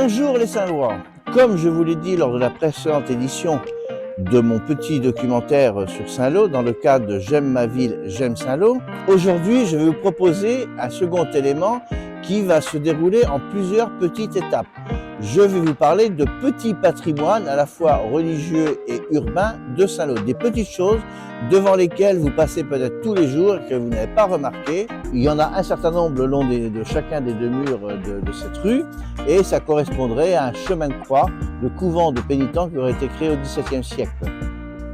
Bonjour les Saint-Lois. Comme je vous l'ai dit lors de la précédente édition de mon petit documentaire sur Saint-Lô, dans le cadre de J'aime ma ville, j'aime Saint-Lô, aujourd'hui je vais vous proposer un second élément qui va se dérouler en plusieurs petites étapes. Je vais vous parler de petits patrimoines à la fois religieux et urbains de Saint-Lô, des petites choses devant lesquelles vous passez peut-être tous les jours et que vous n'avez pas remarqué. Il y en a un certain nombre le long de chacun des deux murs de cette rue et ça correspondrait à un chemin de croix, le couvent de pénitents qui aurait été créé au XVIIe siècle.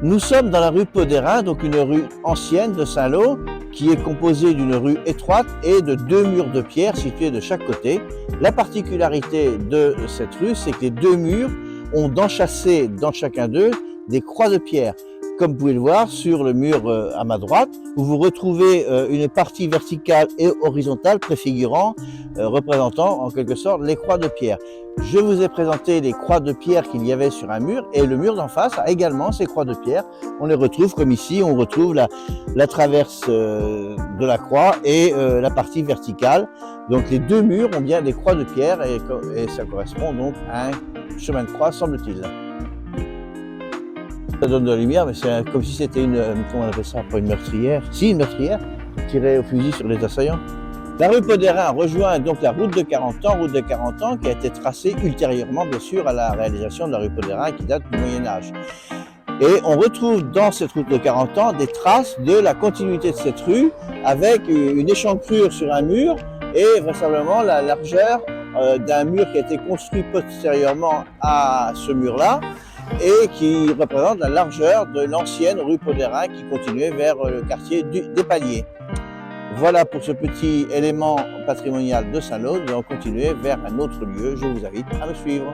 Nous sommes dans la rue Podérin, donc une rue ancienne de Saint-Lô, qui est composée d'une rue étroite et de deux murs de pierre situés de chaque côté. La particularité de cette rue, c'est que les deux murs ont d'enchâssés dans chacun d'eux des croix de pierre. Comme vous pouvez le voir sur le mur à ma droite, où vous retrouvez une partie verticale et horizontale préfigurant, représentant en quelque sorte les croix de pierre. Je vous ai présenté les croix de pierre qu'il y avait sur un mur et le mur d'en face a également ces croix de pierre. On les retrouve comme ici, on retrouve la traverse de la croix et la partie verticale. Donc les deux murs ont bien des croix de pierre et ça correspond donc à un chemin de croix, semble-t-il. Ça donne de la lumière, mais c'est comme si c'était une, comment on appelle ça, pas une meurtrière. Si, une meurtrière, tirée au fusil sur les assaillants. La rue Podérin rejoint donc la route de 40 ans qui a été tracée ultérieurement, bien sûr, à la réalisation de la rue Podérin qui date du Moyen-Âge. Et on retrouve dans cette route de 40 ans des traces de la continuité de cette rue avec une échancrure sur un mur et vraisemblablement la largeur d'un mur qui a été construit postérieurement à ce mur-là et qui représente la largeur de l'ancienne rue Podérin qui continuait vers le quartier des Paliers. Voilà pour ce petit élément patrimonial de Saint-Lô. Nous allons continuer vers un autre lieu. Je vous invite à me suivre.